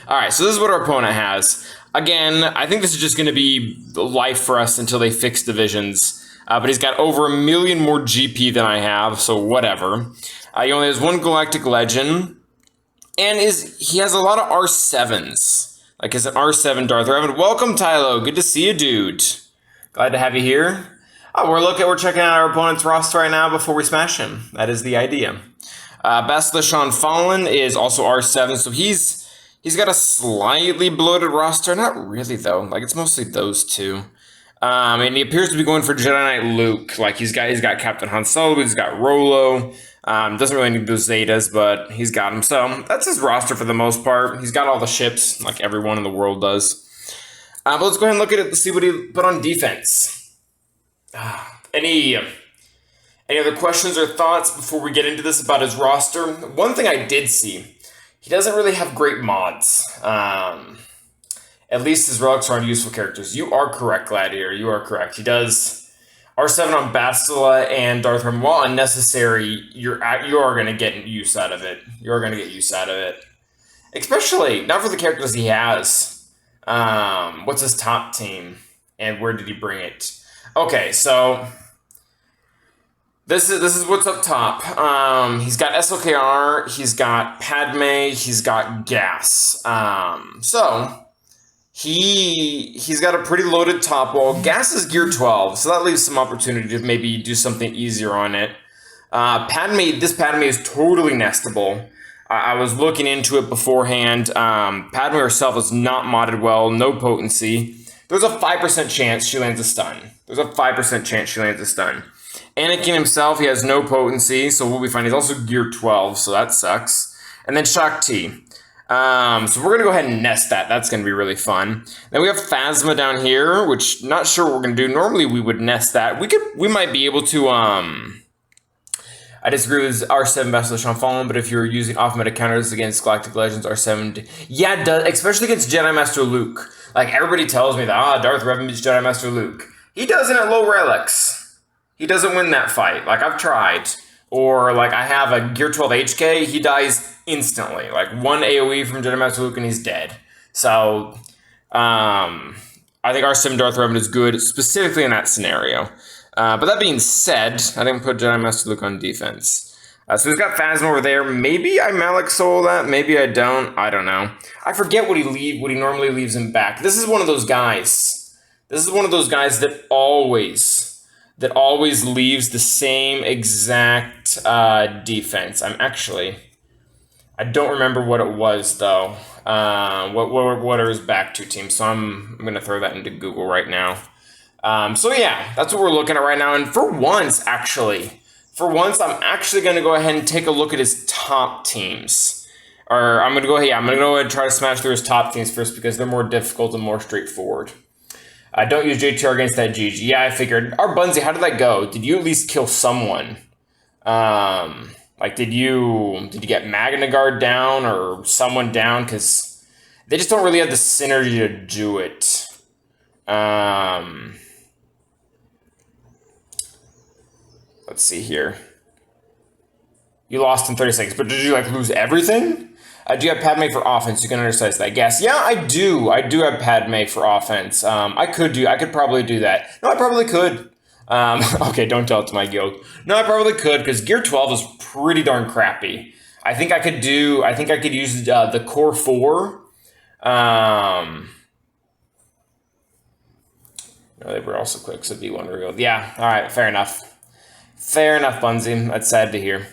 All right, so this is what our opponent has. Again, I think this is just going to be life for us until they fix divisions. But he's got over 1 million more GP than I have, so whatever. He only has one Galactic Legend, and he has a lot of R7s. Like it's an R7 Darth Revan. Welcome, Tylo. Good to see you, dude. Glad to have you here. We're checking out our opponent's roster right now before we smash him. That is the idea. Basilisk Fallen is also R7, so he's got a slightly bloated roster. Not really, though. Like, it's mostly those two. And he appears to be going for Jedi Knight Luke. Like, he's got Captain Han Solo, he's got Rolo. Doesn't really need those Zetas, but he's got them. So, that's his roster for the most part. He's got all the ships, like everyone in the world does. But let's go ahead and look at it to see what he put on defense. Any other questions or thoughts before we get into this about his roster? One thing I did see, he doesn't really have great mods. At least his relics are on useful characters. You are correct, Gladiator. You are correct. He does R7 on Bastila and Darth Revan. While unnecessary, you are going to get use out of it. You are going to get use out of it. Especially, not for the characters he has. What's his top team? And where did he bring it? Okay, so this is what's up top. He's got SLKR, he's got Padme, he's got Gas. So he's got a pretty loaded top wall. Gas is gear 12, so that leaves some opportunity to maybe do something easier on it. This Padme is totally nestable. I was looking into it beforehand. Padme herself is not modded well, no potency. There's a 5% chance she lands a stun. Anakin himself, he has no potency, so we'll be fine. He's also gear 12, so that sucks. And then Shakti. So we're going to go ahead and nest that. That's going to be really fun. Then we have Phasma down here, which not sure what we're going to do. Normally we would nest that. We might be able to, I disagree with R7 Basilisk Fallen, but if you're using off-meta counters against Galactic Legends, R7, yeah, it does, especially against Jedi Master Luke. Like, everybody tells me that, Darth Revan beats Jedi Master Luke. He doesn't at low relics. He doesn't win that fight. Like, I've tried. Or, like, I have a Gear 12 HK, he dies instantly. Like, one AoE from Jedi Master Luke and he's dead. So, I think R7 Darth Revan is good, specifically in that scenario. But that being said, I didn't put Jedi Master Luke on defense. So he's got Phasma over there. Maybe I Malak Soul that. Maybe I don't. I don't know. I forget what he normally leaves him back. This is one of those guys. That always leaves the same exact defense. I don't remember what it was though. What are his back two teams? So I'm gonna throw that into Google right now. So yeah, that's what we're looking at right now. And for once, I'm actually going to go ahead and take a look at his top teams. I'm going to go ahead and try to smash through his top teams first because they're more difficult and more straightforward. Don't use JTR against that GG. Yeah, I figured. Our Bunzi, how did that go? Did you at least kill someone? Like, did you get Magna Guard down or someone down? Because they just don't really have the synergy to do it. Let's see here. You lost in 30 seconds, but did you like lose everything? Do you have Padme for offense? You can undersize that. Guess. Yeah, I do. I do have Padme for offense. I could probably do that. No, I probably could. Okay, don't tell it to my guild. No, I probably could because Gear 12 is pretty darn crappy. I think I could use the Core 4. No, they were also quick, so B1 revealed. Yeah, all right, fair enough. Fair enough, Bunzi. That's sad to hear.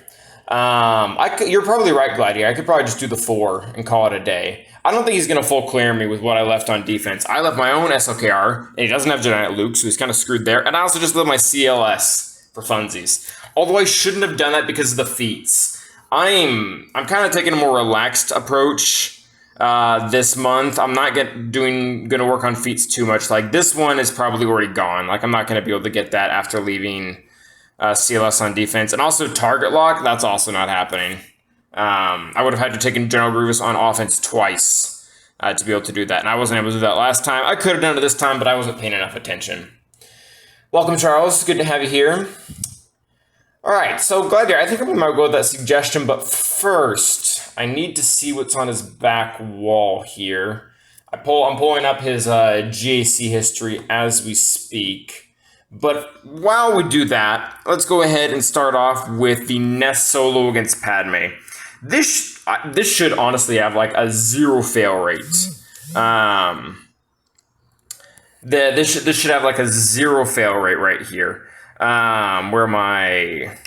You're probably right, Gladiator. I could probably just do the 4 and call it a day. I don't think he's going to full clear me with what I left on defense. I left my own SLKR, and he doesn't have Jedi Knight Luke, so he's kind of screwed there. And I also just left my CLS for funsies. Although I shouldn't have done that because of the feats. I'm kind of taking a more relaxed approach this month. I'm not going to work on feats too much. Like, this one is probably already gone. Like, I'm not going to be able to get that after leaving CLS on defense. And also target lock, that's also not happening. I would have had to take General Grievous on offense twice to be able to do that. And I wasn't able to do that last time. I could have done it this time, but I wasn't paying enough attention. Welcome, Charles. Good to have you here. All right, so Gladiator, I think I'm gonna go with that suggestion, but first, I need to see what's on his back wall here. I'm pulling up his GAC history as we speak. But while we do that, let's go ahead and start off with the Nest solo against Padme. This should honestly have like a 0 fail rate. This should have like a 0 fail rate right here. Where are my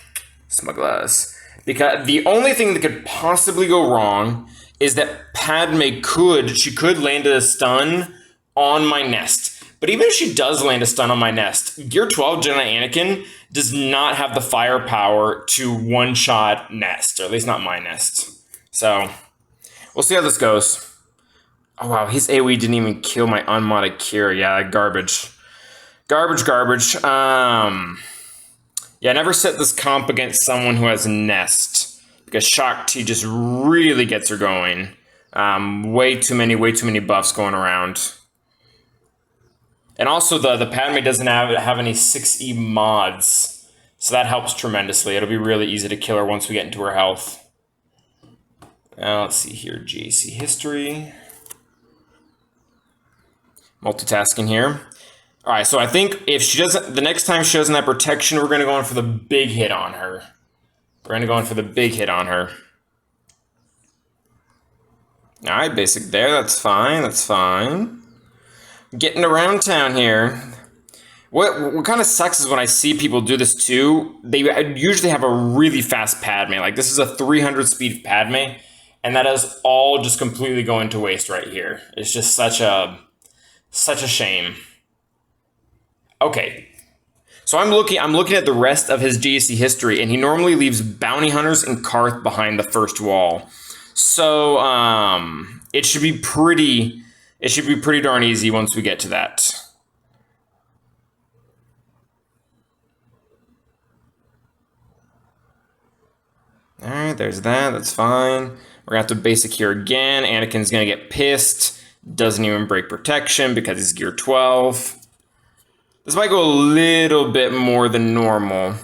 smugglers? Because the only thing that could possibly go wrong is that Padme could land a stun on my Nest. But even if she does land a stun on my Nest, Gear 12 Jedi Anakin does not have the firepower to one-shot Nest, or at least not my Nest. So, we'll see how this goes. Oh wow, his AoE didn't even kill my unmodded Kira. Yeah, garbage. Garbage. Yeah, never set this comp against someone who has Nest, because Shock T just really gets her going. Way too many buffs going around. And also the Padme doesn't have any 6E mods, so that helps tremendously. It'll be really easy to kill her once we get into her health. Let's see here, GAC history. Multitasking here. All right, so I think if she doesn't, the next time she doesn't have protection, we're going to go in for the big hit on her. All right, basic there. That's fine. Getting around town here. What kind of sucks is when I see people do this too, they usually have a really fast Padme. Like this is a 300 speed Padme, and that is all just completely going to waste right here. It's just such a shame. Okay. So I'm looking at the rest of his GAC history, and he normally leaves bounty hunters and Karth behind the first wall. So it should be pretty darn easy once we get to that. All right, there's that. That's fine. We're gonna have to basic here again. Anakin's gonna get pissed. Doesn't even break protection because he's Gear 12. This might go a little bit more than normal.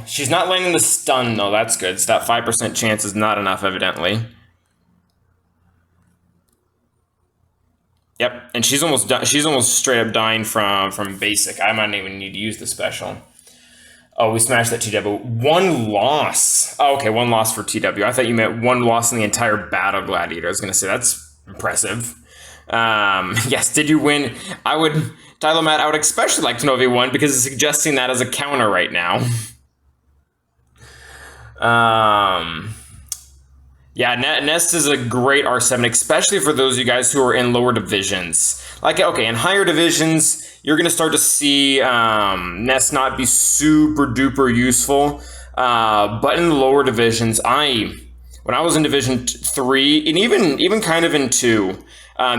She's not landing the stun though. That's good. So that 5% chance is not enough, evidently. Yep, and she's almost straight up dying from basic. I might not even need to use the special. Oh, we smashed that TW. One loss. Oh, okay, one loss for TW. I thought you meant one loss in the entire battle, Gladiator. I was going to say, that's impressive. Yes, did you win? Tyler Matt, I would especially like to know if you won because it's suggesting that as a counter right now. Yeah, Nest is a great R7, especially for those of you guys who are in lower divisions. Like, okay, in higher divisions, you're going to start to see Nest not be super duper useful. But in the lower divisions, when I was in Division 3, and even kind of in 2,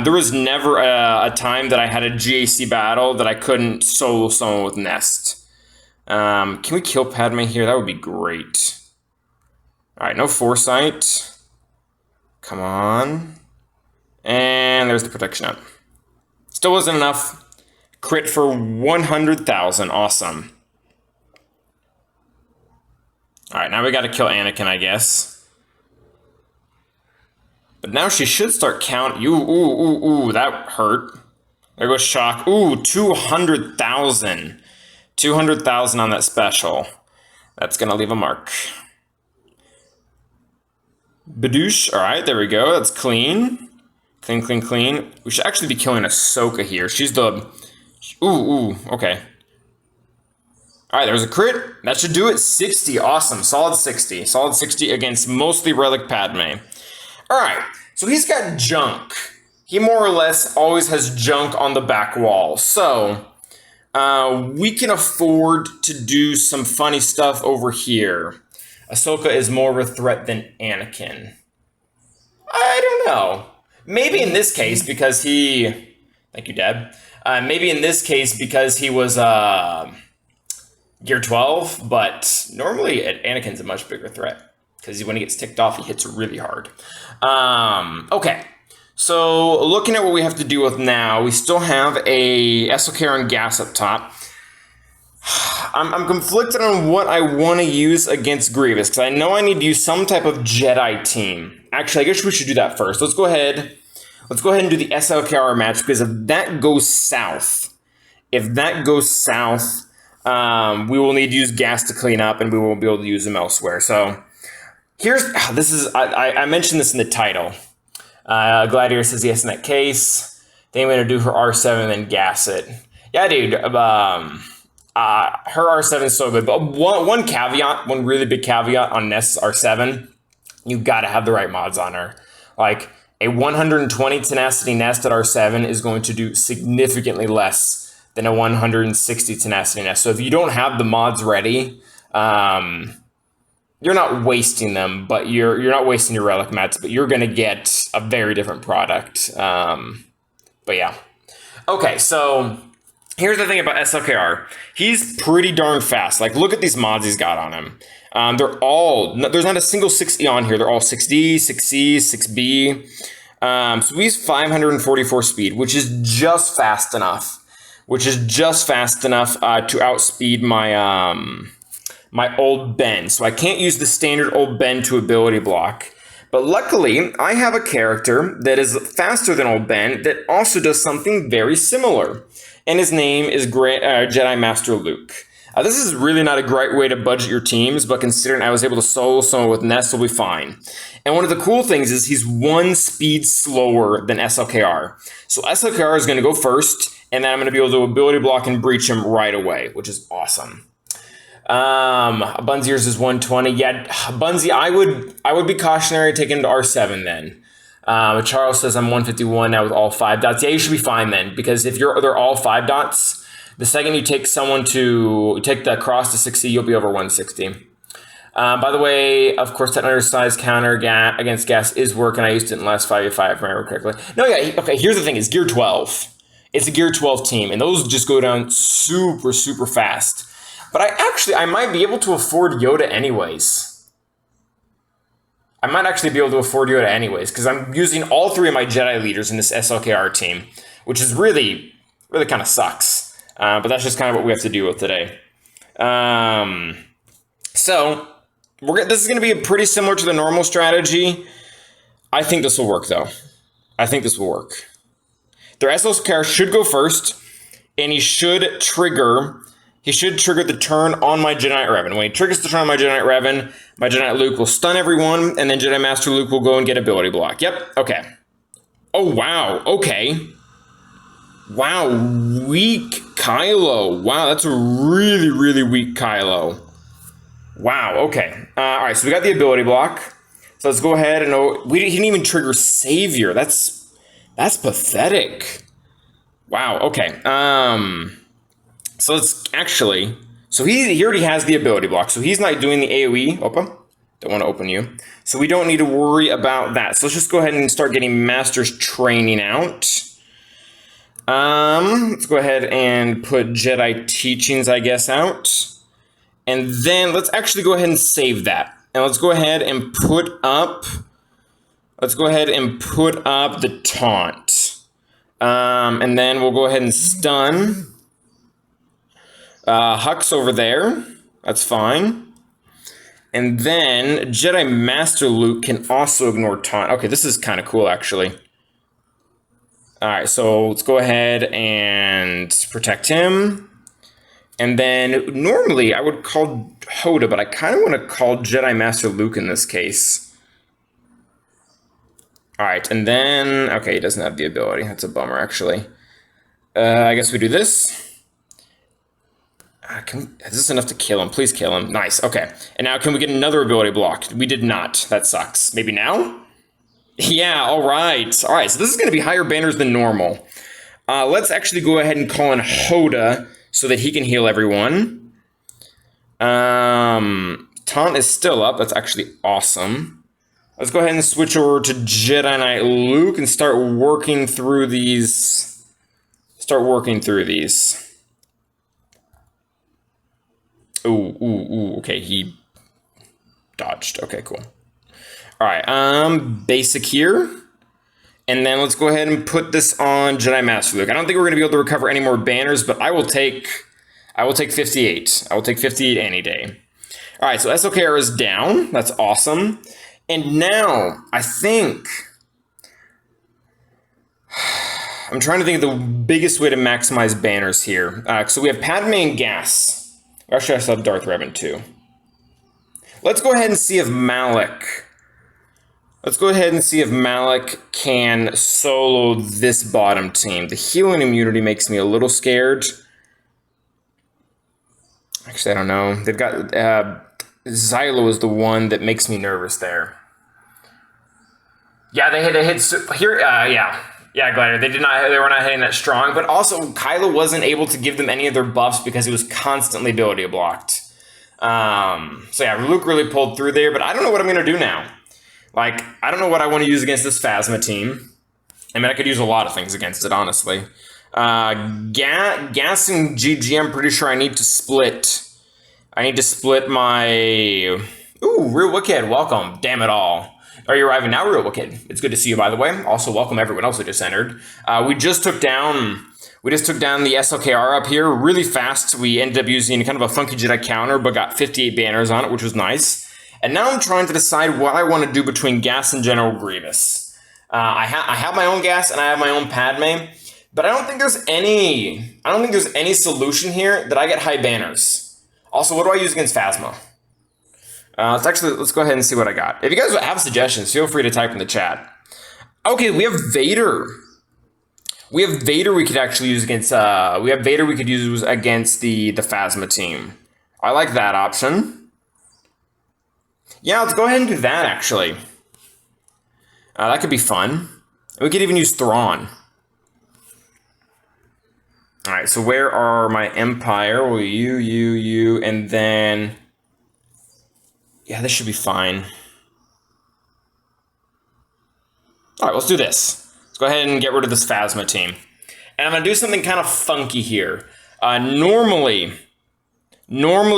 there was never a time that I had a GAC battle that I couldn't solo someone with Nest. Can we kill Padme here? That would be great. All right, no foresight. Come on. And there's the protection up. Still wasn't enough. Crit for 100,000. Awesome. All right, now we got to kill Anakin, I guess. But now she should start counting. Ooh, that hurt. There goes Shock. Ooh, 200,000. 200,000 on that special. That's going to leave a mark. Badoosh. All right, there we go. That's clean. Clean. We should actually be killing Ahsoka here. She's the... Ooh, okay. All right, there's a crit. That should do it. 60. Awesome. Solid 60. Solid 60 against mostly Relic Padme. All right, so he's got junk. He more or less always has junk on the back wall. So we can afford to do some funny stuff over here. Ahsoka is more of a threat than Anakin. I don't know. Maybe in this case because he... Thank you, Deb. Maybe in this case because he was Gear 12, but normally Anakin's a much bigger threat because when he gets ticked off, he hits really hard. Okay, so looking at what we have to deal with now, we still have a SLKR and gas up top. I'm conflicted on what I want to use against Grievous, because I know I need to use some type of Jedi team. Actually, I guess we should do that first. Let's go ahead and do the SLKR match, because if that goes south, we will need to use gas to clean up, and we won't be able to use them elsewhere. So I mentioned this in the title. Gladiator says yes in that case. Then we're going to do her R7 and then gas it. Yeah, dude. Her R7 is so good. But one caveat, one really big caveat on Nest's R7, you got to have the right mods on her. Like, a 120 tenacity Nest at R7 is going to do significantly less than a 160 tenacity Nest. So if you don't have the mods ready, you're not wasting them, but you're not wasting your relic mats, but you're going to get a very different product. But yeah. Okay, so here's the thing about SLKR. He's pretty darn fast. Like, look at these mods he's got on him. There's not a single 6E on here. They're all 6D, 6C, 6B. So he's 544 speed, which is just fast enough. To outspeed my old Ben. So I can't use the standard old Ben to ability block. But luckily, I have a character that is faster than old Ben that also does something very similar. And his name is Jedi Master Luke. This is really not a great way to budget your teams, but considering I was able to solo someone with Nest, will be fine. And one of the cool things is he's 1 speed slower than SLKR. So SLKR is going to go first, and then I'm going to be able to ability block and breach him right away, which is awesome. Bunziers is 120. Yeah, Bunzi, I would be cautionary taking to R7 then. Charles says I'm 151 now with all 5 dots. Yeah, you should be fine then, because if they're all 5 dots, the second you take the cross to 60, you'll be over 160. By the way, of course, that undersized counter against gas is working. I used it in the last 5v5, if I remember correctly. No, yeah, okay, here's the thing, it's gear 12. It's a gear 12 team, and those just go down super, super fast. But I might be able to afford Yoda anyways. Because I'm using all 3 of my Jedi leaders in this SLKR team, which is really, really kind of sucks. But that's just kind of what we have to deal with today. So this is going to be pretty similar to the normal strategy. I think this will work, though. Their SLKR should go first, and he should trigger the turn on my Jedi Knight Revan. When he triggers the turn on my Jedi Knight Revan, my Jedi Knight Luke will stun everyone, and then Jedi Master Luke will go and get ability block. Yep, okay. Oh, wow, okay. Wow, weak Kylo. Wow, that's a really, really weak Kylo. Wow, okay. All right, so we got the ability block. So let's go ahead and... he didn't even trigger Savior. That's pathetic. Wow, okay. So let's actually... So he already has the ability block, so he's not doing the AoE. Opa, don't want to open you. So we don't need to worry about that. So let's just go ahead and start getting Master's Training out. Let's go ahead and put Jedi Teachings, I guess, out. And then let's actually go ahead and save that. And let's go ahead and put up... the taunt. And then we'll go ahead and stun... Hux over there. That's fine. And then Jedi Master Luke can also ignore taunt. Okay, this is kind of cool, actually. All right, so let's go ahead and protect him. And then normally I would call Hoda, but I kind of want to call Jedi Master Luke in this case. All right, and then... Okay, he doesn't have the ability. That's a bummer, actually. I guess we do this. Is this enough to kill him? Please kill him. Nice, okay. And now can we get another ability block? We did not. That sucks. Maybe now? Yeah, all right. All right, so this is going to be higher banners than normal. Let's actually go ahead and call in Hoda so that he can heal everyone. Taunt is still up. That's actually awesome. Let's go ahead and switch over to Jedi Knight Luke and start working through these. Ooh, okay, he dodged. Okay, cool. All right, basic here. And then let's go ahead and put this on Jedi Master Luke. I don't think we're going to be able to recover any more banners, but I will take I will take 58. I will take 58 any day. All right, so SLKR is down. That's awesome. And now, I think... I'm trying to think of the biggest way to maximize banners here. So we have Padme and Gas. Actually, I still have Darth Revan too. Let's go ahead and see if Malik... Let's go ahead and see if Malik can solo this bottom team. The healing immunity makes me a little scared. Actually, I don't know. They've got... Xylo is the one that makes me nervous there. Yeah, they hit here. Yeah, Glider. They were not hitting that strong, but also Kylo wasn't able to give them any of their buffs because he was constantly ability blocked. So yeah, Luke really pulled through there, but I don't know what I'm gonna do now. Like, I don't know what I want to use against this Phasma team. I mean, I could use a lot of things against it, honestly. Gas and GG, I'm pretty sure I need to split. I need to split my... Ooh, Real Wicked, welcome. Damn it all. Are you arriving now, Real Wicked? It's good to see you, by the way. Also, welcome everyone else who just entered. We just took down the SLKR up here really fast. We ended up using kind of a funky Jedi counter, but got 58 banners on it, which was nice. And now I'm trying to decide what I want to do between Gas and General Grievous. I have my own Gas and I have my own Padme, but I don't think there's any solution here that I get high banners. Also, what do I use against Phasma? Let's go ahead and see what I got. If you guys have suggestions, feel free to type in the chat. Okay, we have Vader. We have Vader we could actually use against the Phasma team. I like that option. Yeah, let's go ahead and do that, actually. That could be fun. We could even use Thrawn. All right, so where are my Empire? Well, you, and then... Yeah, this should be fine. All right, let's do this. Let's go ahead and get rid of this Phasma team. And I'm going to do something kind of funky here. Normally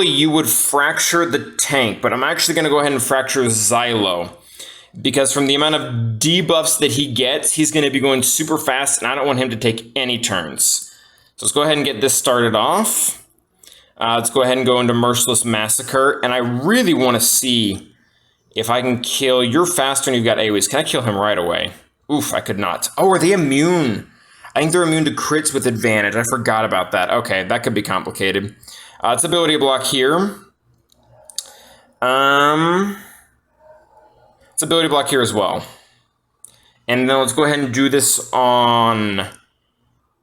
you would fracture the tank, but I'm actually going to go ahead and fracture Xylo. Because from the amount of debuffs that he gets, he's going to be going super fast, and I don't want him to take any turns. So let's go ahead and get this started off. Let's go ahead and go into Merciless Massacre, and I really want to see if I can kill... You're faster and you've got AoEs. Can I kill him right away? Oof, I could not. Oh, are they immune? I think they're immune to crits with advantage. I forgot about that. Okay, that could be complicated. It's ability block here. It's ability block here as well. And then let's go ahead and do this on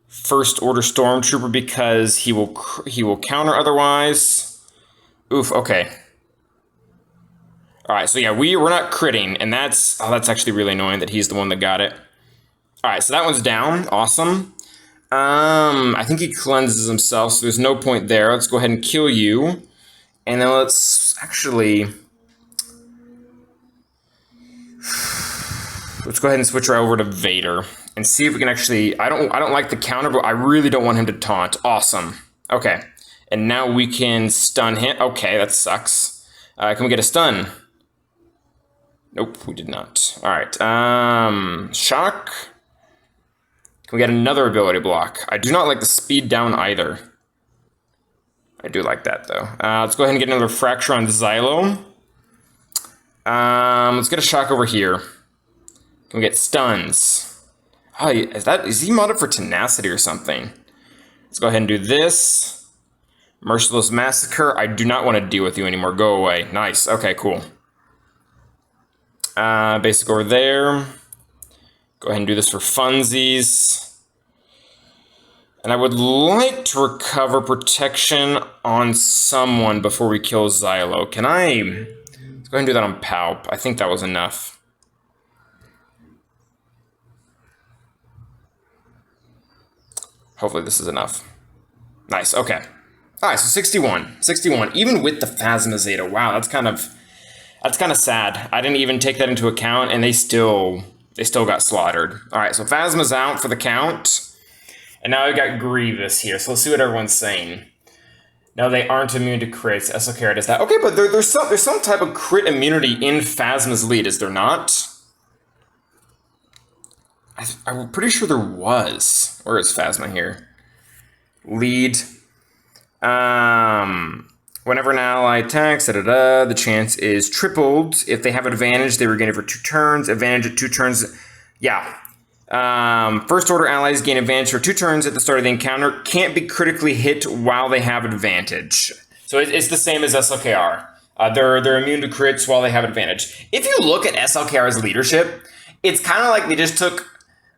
First Order Stormtrooper because he will counter otherwise. Oof, okay. All right, so yeah, we're not critting, and that's actually really annoying that he's the one that got it. All right, so that one's down. Awesome. I think he cleanses himself, so there's no point there. Let's go ahead and kill you. And then let's actually... Let's go ahead and switch right over to Vader and see if we can actually... I don't like the counter, but I really don't want him to taunt. Awesome. Okay. And now we can stun him. Okay, that sucks. Can we get a stun? Nope, we did not. All right. Shock. Can we get another ability block? I do not like the speed down either. I do like that, though. Let's go ahead and get another fracture on Xylo. Let's get a shock over here. Can we get stuns? Oh, is he modded for tenacity or something? Let's go ahead and do this. Merciless Massacre. I do not want to deal with you anymore. Go away. Nice. Okay, cool. Basic over there. Go ahead and do this for funsies. And I would like to recover protection on someone before we kill Xylo. Can I... Let's go ahead and do that on Palp. I think that was enough. Hopefully this is enough. Nice, okay. Alright, so 61. 61, even with the Phasma Zeta. Wow, that's kind of sad. I didn't even take that into account, and they still got slaughtered. Alright, so Phasma's out for the count. And now we've got Grievous here, so let's see what everyone's saying. No, they aren't immune to crits. SLKR does that. Okay, but there's some type of crit immunity in Phasma's lead, is there not? I'm pretty sure there was. Where is Phasma here? Lead. Whenever an ally attacks, the chance is tripled. If they have advantage, they regain it for 2 turns. Advantage at 2 turns. Yeah. First order allies gain advantage for 2 turns at the start of the encounter. Can't be critically hit while they have advantage. So it's the same as SLKR. They're immune to crits while they have advantage. If you look at SLKR's leadership, it's kind of like they just took...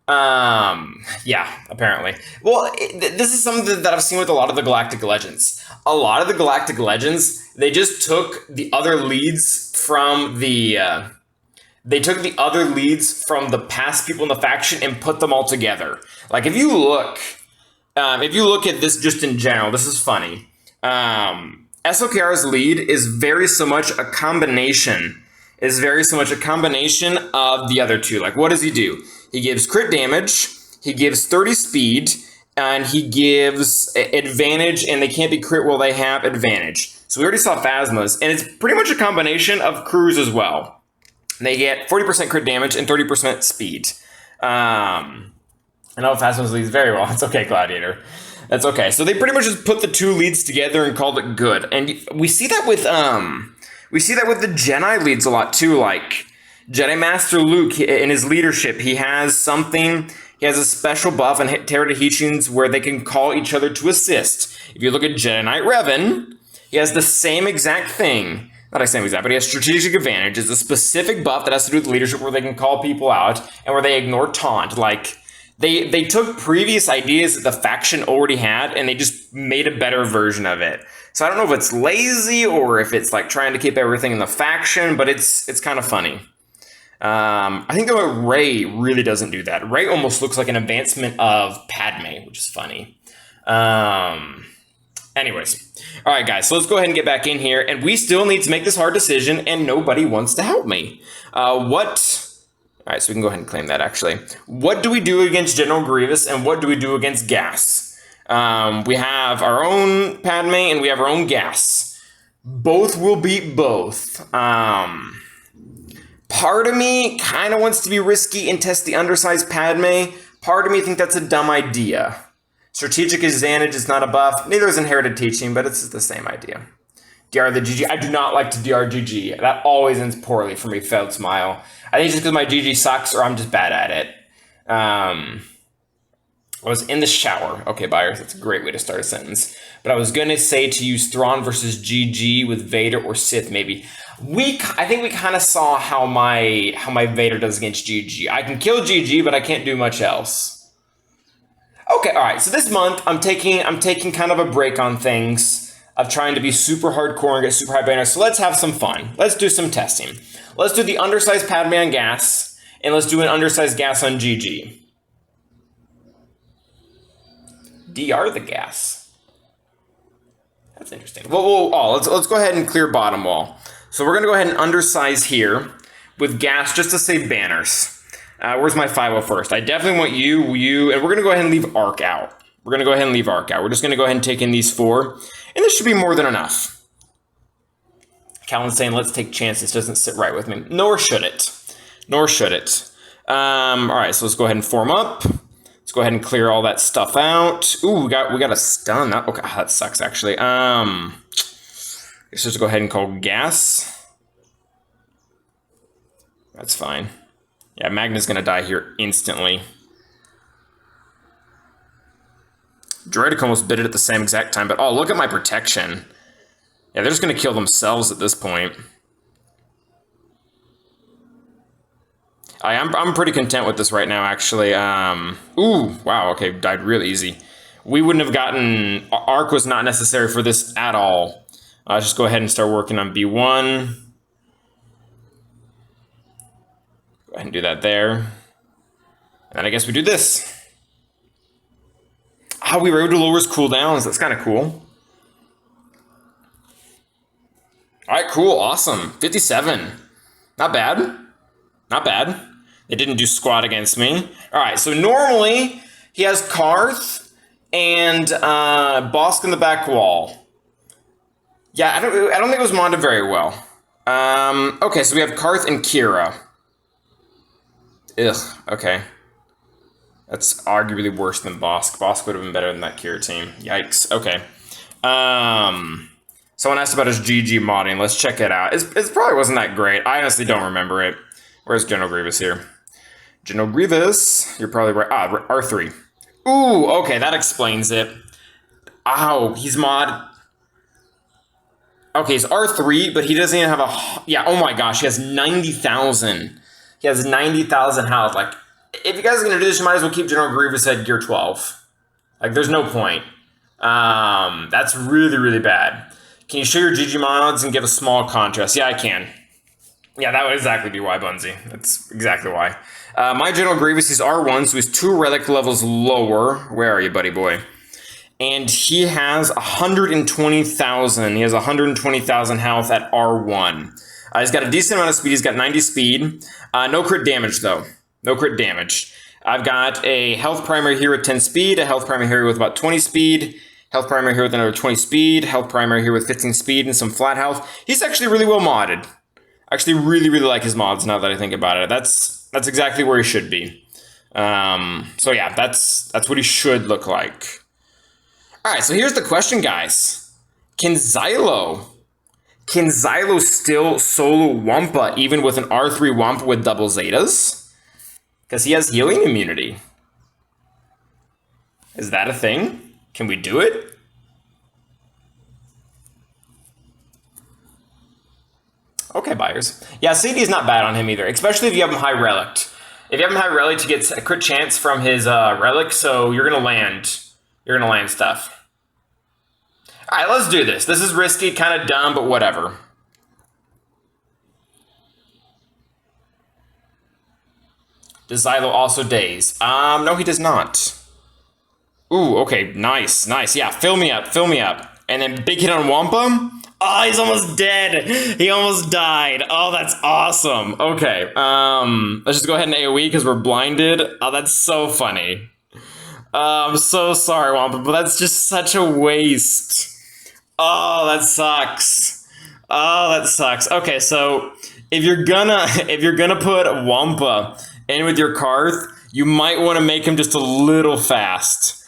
yeah, apparently. Well, this is something that I've seen with a lot of the Galactic Legends. A lot of the Galactic Legends, they just took the other leads from the... they took the other leads from the past people in the faction and put them all together. Like, if you look at this just in general, this is funny. SLKR's lead is very so much a combination of the other two. Like, what does he do? He gives crit damage, he gives 30 speed, and he gives advantage, and they can't be crit while they have advantage. So we already saw Phasmas, and it's pretty much a combination of crews as well. They get 40% crit damage and 30% speed. I know Phasmas leads very well. It's okay, Gladiator. That's okay. So they pretty much just put the 2 leads together and called it good. And we see that with the Jedi leads a lot too. Like Jedi Master Luke, in his leadership, he has a special buff and Teradahicians where they can call each other to assist. If you look at Jedi Knight Revan, he has the same exact thing. Not the same exact, but he has strategic advantage. It's a specific buff that has to do with leadership where they can call people out and where they ignore taunt. Like, they took previous ideas that the faction already had and they just made a better version of it. So I don't know if it's lazy or if it's like trying to keep everything in the faction, but it's kind of funny. I think that Rey really doesn't do that. Rey almost looks like an advancement of Padme, which is funny. Anyways. All right, guys, so let's go ahead and get back in here. And we still need to make this hard decision, and nobody wants to help me. All right, so we can go ahead and claim that, actually. What do we do against General Grievous, and what do we do against Gas? We have our own Padme, and we have our own Gas. Both will beat both. Part of me kind of wants to be risky and test the undersized Padme. Part of me think that's a dumb idea. Strategic advantage is not a buff. Neither is inherited teaching, but it's the same idea. DR the GG. I do not like to DR GG. That always ends poorly for me, failed smile. I think it's just because my GG sucks or I'm just bad at it. I was in the shower. Okay, buyers, that's a great way to start a sentence. But I was going to say to use Thrawn versus GG with Vader or Sith, maybe. I think we kind of saw how my Vader does against GG. I can kill GG, but I can't do much else. Okay, all right. So this month, I'm taking kind of a break on things of trying to be super hardcore and get super high banners. So let's have some fun. Let's do some testing. Let's do the undersized Padme on Gas, and let's do an undersized Gas on GG. DR the Gas. That's interesting. Let's go ahead and clear bottom wall. So we're gonna go ahead and undersize here with Gas just to save banners. Where's my 501st? I definitely want you, and we're going to go ahead and leave Arc out. We're just going to go ahead and take in these 4, and this should be more than enough. Callan's saying, let's take chances. Doesn't sit right with me. Nor should it. All right, so let's go ahead and form up. Let's go ahead and clear all that stuff out. Ooh, we got a stun. Okay, that sucks, actually. Let's just go ahead and call Gas. That's fine. Yeah, Magna's going to die here instantly. Droidic almost bit it at the same exact time, but oh, look at my protection. Yeah, they're just going to kill themselves at this point. I'm pretty content with this right now, actually. Ooh, wow, okay, died real easy. We wouldn't have gotten... Arc was not necessary for this at all. Let's just go ahead and start working on B1. Go ahead and do that there. And then I guess we do this. We were able to lower his cooldowns. That's kind of cool. All right, cool, awesome. 57. Not bad. They didn't do squat against me. All right, so normally he has Karth and Bosk in the back wall. Yeah, I don't think it was modded very well. Okay, so we have Karth and Kira. Ugh, okay. That's arguably worse than Bosk. Bosk would have been better than that Kira team. Yikes, okay. Someone asked about his GG modding. Let's check it out. It probably wasn't that great. I honestly don't remember it. Where's General Grievous here? General Grievous, you're probably right. R3. Ooh, okay, that explains it. Ow, he's mod. Okay, he's R3, but he doesn't even have a... Yeah, oh my gosh, he has 90,000. He has 90,000 health. Like, if you guys are going to do this, you might as well keep General Grievous at gear 12. Like, there's no point. That's really, really bad. Can you show your GG mods and give a small contrast? Yeah, I can. Yeah, that would exactly be why, Bunzy. That's exactly why. My General Grievous, he's R1, so he's 2 relic levels lower. Where are you, buddy boy? And he has 120,000. He has 120,000 health at R1. He's got a decent amount of speed. He's got 90 speed. No crit damage, though. No crit damage. I've got a health primary here with 10 speed, a health primary here with about 20 speed, health primary here with another 20 speed, health primary here with 15 speed, and some flat health. He's actually really well modded. I actually really, really like his mods now that I think about it. That's exactly where he should be. So yeah, that's what he should look like. All right, so here's the question, guys. Can Xylo still solo Wampa even with an R3 Wampa with double Zetas? Because he has healing immunity. Is that a thing? Can we do it? Okay, buyers. Yeah, CD's not bad on him either, especially if you have him high relic. If you have him high relic, you get a crit chance from his relic, so you're gonna land. You're gonna land stuff. All right, let's do this. This is risky, kind of dumb, but whatever. Does Xylo also daze? No, he does not. Ooh, okay, nice, nice. Yeah, fill me up, and then big hit on Wampa. Oh, he's almost dead. He almost died. Oh, that's awesome. Okay, let's just go ahead and AoE because we're blinded. Oh, that's so funny. I'm so sorry, Wampa, but that's just such a waste. Oh, that sucks. Oh, that sucks. Okay, so if you're gonna put Wampa in with your Karth, you might want to make him just a little fast.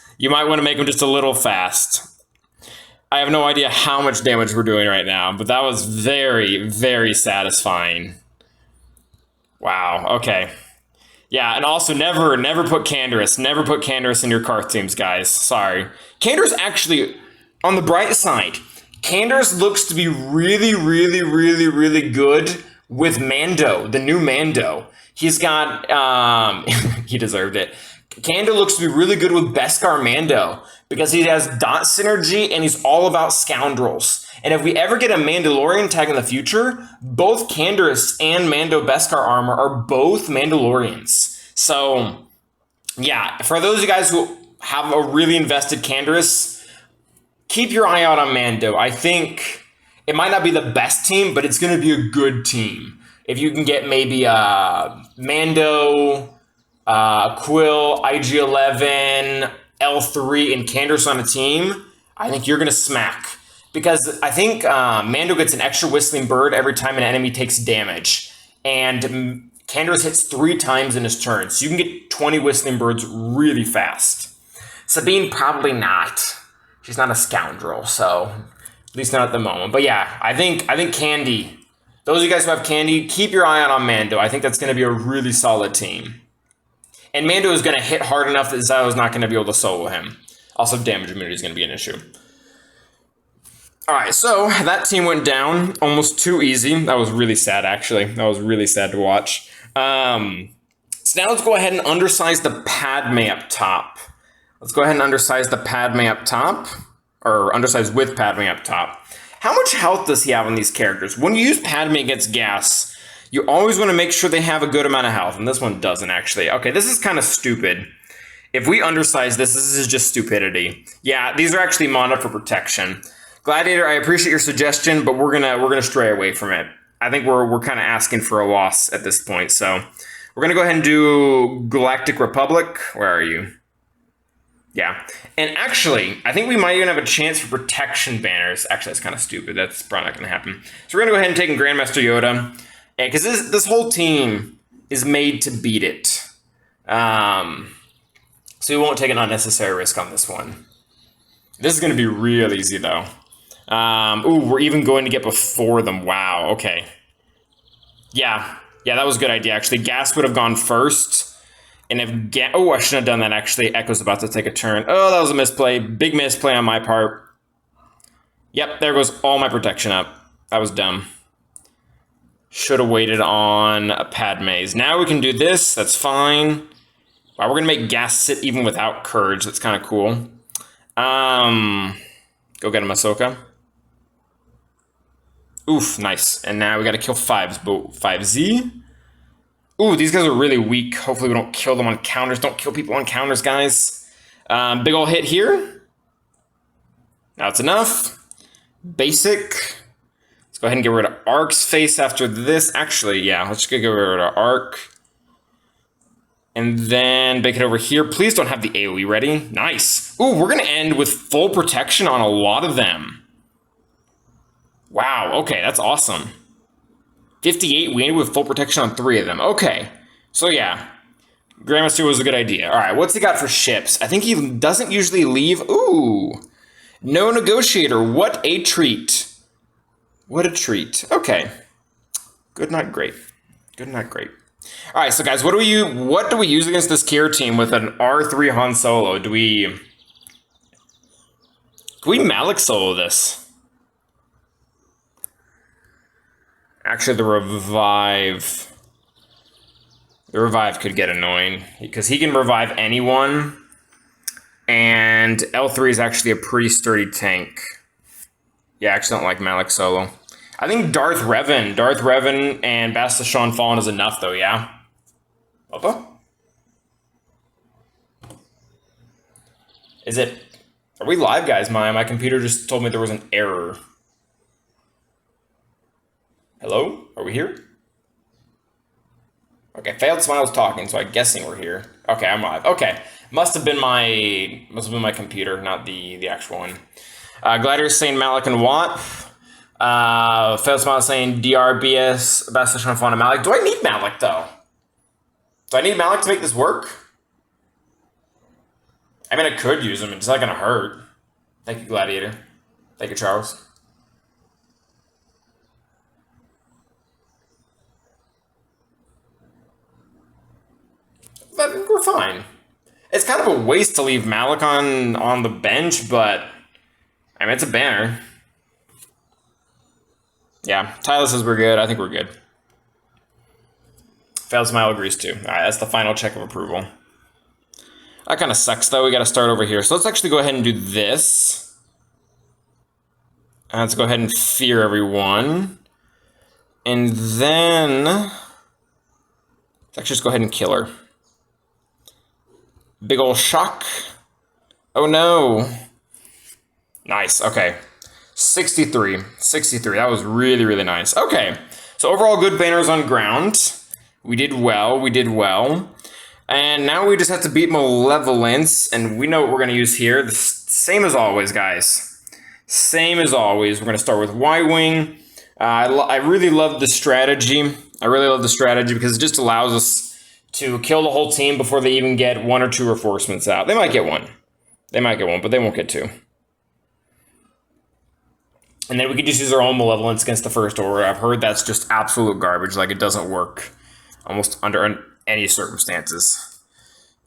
I have no idea how much damage we're doing right now, but that was very, very satisfying. Wow, okay. Yeah, and also never put Canderous. Never put Canderous in your Karth teams, guys. Sorry. Canderous actually, on the bright side, Canderous looks to be really, really, really, really good with Mando, the new Mando. He's got, he deserved it. Kando looks to be really good with Beskar Mando because he has dot synergy and he's all about scoundrels. And if we ever get a Mandalorian tag in the future, both Canderous and Mando Beskar armor are both Mandalorians. So, yeah, for those of you guys who have a really invested Canderous, keep your eye out on Mando. I think it might not be the best team, but it's going to be a good team. If you can get maybe Mando, Quill, IG-11, L3, and Canderous on a team, I think you're going to smack. Because I think Mando gets an extra Whistling Bird every time an enemy takes damage. And Canderous hits 3 times in his turn. So you can get 20 Whistling Birds really fast. Sabine, probably not. She's not a scoundrel, so at least not at the moment. But yeah, I think Candy, those of you guys who have Candy, keep your eye out on Mando. I think that's going to be a really solid team. And Mando is going to hit hard enough that Xylo is not going to be able to solo him. Also, damage immunity is going to be an issue. Alright, so that team went down almost too easy. That was really sad, actually. That was really sad to watch. So now let's go ahead and undersize the Padme up top. Let's go ahead and undersize the Padme up top. Or undersize with Padme up top. How much health does he have on these characters? When you use Padme against gas, you always want to make sure they have a good amount of health. And this one doesn't, actually. Okay, this is kind of stupid. If we undersize this is just stupidity. Yeah, these are actually modded for protection. Gladiator, I appreciate your suggestion, but we're gonna stray away from it. I think we're kind of asking for a loss at this point. So we're gonna go ahead and do Galactic Republic. Where are you? Yeah, and actually, I think we might even have a chance for protection banners. Actually, that's kind of stupid. That's probably not gonna happen. So we're gonna go ahead and take in Grandmaster Yoda, because this whole team is made to beat it. So we won't take an unnecessary risk on this one. This is going to be real easy, though. Ooh, we're even going to get before them. Wow, okay. Yeah, that was a good idea, actually. Gas would have gone first. And if oh, I shouldn't have done that, actually. Echo's about to take a turn. Oh, that was a misplay. Big misplay on my part. Yep, there goes all my protection up. That was dumb. Should have waited on a Padme's. Now we can do this. That's fine. Wow, we're going to make Gas sit even without Courage. That's kind of cool. Go get him, Ahsoka. Oof, nice. And now we got to kill 5Z. Ooh, these guys are really weak. Hopefully we don't kill them on counters. Don't kill people on counters, guys. Big ol' hit here. That's enough. Basic. Let's go ahead and get rid of Ark's face after this. Actually, yeah, let's get rid of Ark. And then bake it over here. Please don't have the AoE ready. Nice. Ooh, we're going to end with full protection on a lot of them. Wow, okay, that's awesome. 58, we ended with full protection on 3 of them. Okay, so yeah. Grandmaster was a good idea. All right, what's he got for ships? I think he doesn't usually leave. Ooh, no negotiator. What a treat. What a treat. Okay. Good, not great. Good, not great. All right, so guys, what do we use against this Kier team with an R3 Han Solo? Can we Malik Solo this? Actually, the revive could get annoying because he can revive anyone, and L3 is actually a pretty sturdy tank. Yeah, I actually don't like Malik Solo. I think Darth Revan and Basta Shan Fallen is enough, though, yeah? Opa? Is it... Are we live, guys? My computer just told me there was an error. Hello? Are we here? Okay, Failed Smile's talking, so I'm guessing we're here. Okay, I'm live. Okay. Must have been my computer, not the actual one. Gladiator's saying Malik and Watt. Failed Smile saying DRBS, Basta Shan Fallen and Malik. Do I need Malik, though? Do I need Malik to make this work? I mean, I could use him. It's not going to hurt. Thank you, Gladiator. Thank you, Charles. But we're fine. It's kind of a waste to leave Malik on the bench, but... I mean, it's a banner. Yeah, Tyler says we're good. I think we're good. Failed Smile agrees too. All right, that's the final check of approval. That kind of sucks, though. We got to start over here. So let's actually go ahead and do this. And let's go ahead and fear everyone. And then... Let's actually just go ahead and kill her. Big ol' shock. Oh, no. Nice, okay. 63. That was really, really nice. Okay, so overall good banners on ground. We did well. And now we just have to beat Malevolence, and we know what we're going to use here. The same as always, guys. Same as always. We're going to start with Y-Wing. I really love the strategy. Because it just allows us to kill the whole team before they even get 1 or 2 reinforcements out. They might get 1. But they won't get 2. And then we could just use our own Malevolence against the First Order. I've heard that's just absolute garbage. Like, it doesn't work almost under any circumstances.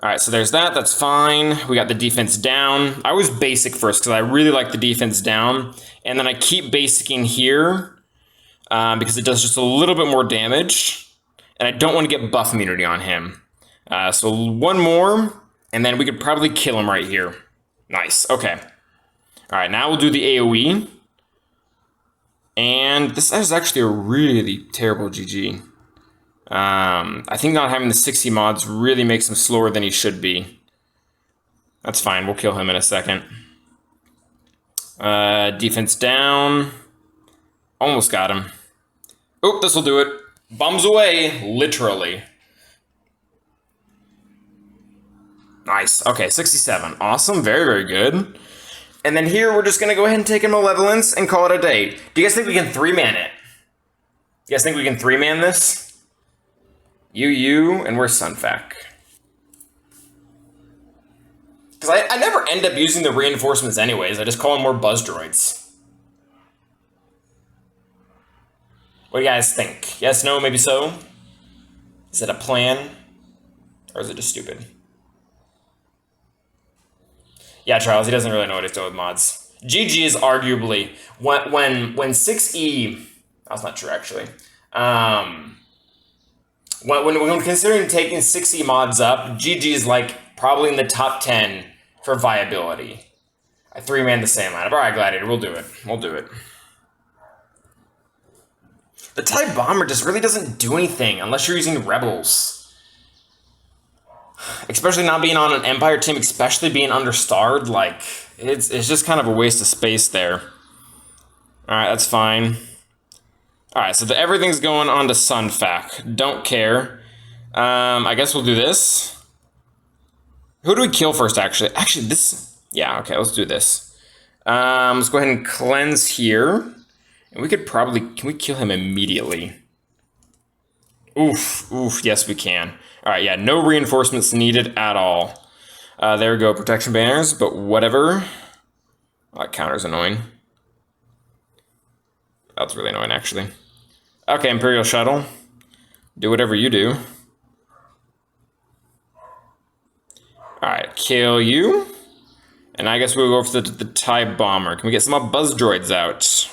All right, so there's that. That's fine. We got the defense down. I was basic first because I really like the defense down. And then I keep basicing here because it does just a little bit more damage. And I don't want to get buff immunity on him. So 1 more, and then we could probably kill him right here. Nice, okay. All right, now we'll do the AoE. And this is actually a really terrible GG. I think not having the 60 mods really makes him slower than he should be. That's fine, we'll kill him in a second. Defense down. Almost got him. Oh, this will do it. Bums away, literally. Nice, okay, 67. Awesome, very, very good. And then here, we're just going to go ahead and take a Malevolence and call it a day. Do you guys think we can 3-man it? You guys think we can 3-man this? You, and where's Sunfac? Because Because I never end up using the reinforcements anyways. I just call them more buzz droids. What do you guys think? Yes, no, maybe so? Is it a plan? Or is it just stupid? Yeah, Charles, he doesn't really know what he's doing with mods. GG is arguably, when 6E... That's not true, actually. When considering taking 6E mods up, GG is like probably in the top 10 for viability. I 3-man the same lineup. All right, Gladiator, we'll do it. We'll do it. The TIE Bomber just really doesn't do anything unless you're using Rebels. Especially not being on an Empire team, especially being understarred, like, it's just kind of a waste of space there. Alright, that's fine. Alright, so everything's going on to Sunfac. Don't care. I guess we'll do this. Who do we kill first, actually? Actually, this... Yeah, okay, let's do this. Let's go ahead and cleanse here. And we could probably... Can we kill him immediately? Oof, yes we can. Alright, yeah, no reinforcements needed at all. There we go, protection banners, but whatever. Oh, that counter's annoying. That's really annoying, actually. Okay, Imperial Shuttle. Do whatever you do. Alright, kill you. And I guess we'll go for the TIE Bomber. Can we get some Buzz Droids out?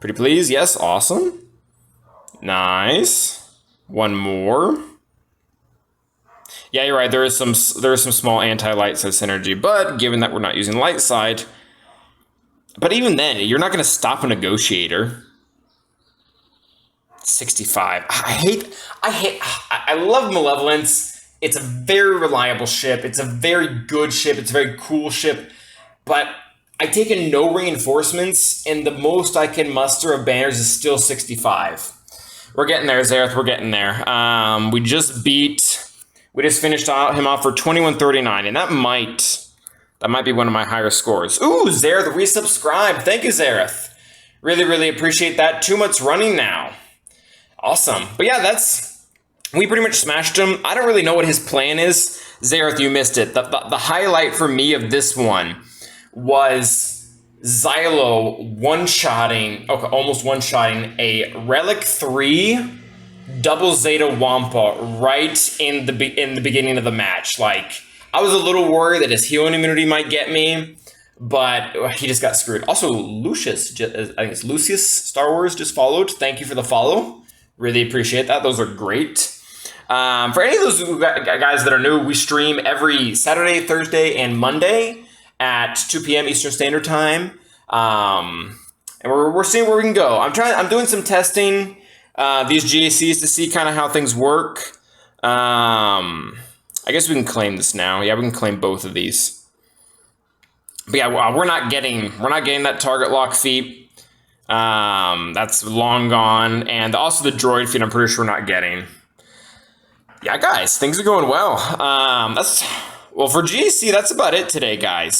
Pretty please, yes, awesome. Nice. One more. Yeah, you're right. There is some small anti-light side synergy, but given that we're not using light side, but even then, you're not going to stop a negotiator. 65. I love Malevolence. It's a very reliable ship. It's a very good ship. It's a very cool ship, but I take in no reinforcements, and the most I can muster of banners is still 65. We're getting there, Zareth. We're getting there. We just finished him off for 2139, and that might be one of my higher scores. Ooh, Zareth resubscribed. Thank you, Zareth. Really, really appreciate that. 2 months running now. Awesome. But yeah, we pretty much smashed him. I don't really know what his plan is. Zareth, you missed it. The highlight for me of this one was Xylo almost one-shotting a Relic 3 double Zeta Wampa right in the beginning of the match. Like, I was a little worried that his healing immunity might get me, but he just got screwed. Also, Lucius, I think it's Lucius Star Wars just followed. Thank you for the follow. Really appreciate that. Those are great. For any of those guys that are new, we stream every Saturday, Thursday, and Monday at 2 p.m. Eastern Standard Time. And we're seeing where we can go. I'm doing some testing these GACs to see kind of how things work. I guess we can claim this now. Yeah, we can claim both of these. But yeah, we're not getting that target lock feat. That's long gone, and also the droid feat. I'm pretty sure we're not getting. Yeah, guys, things are going well. Well, for GAC, that's about it today, guys.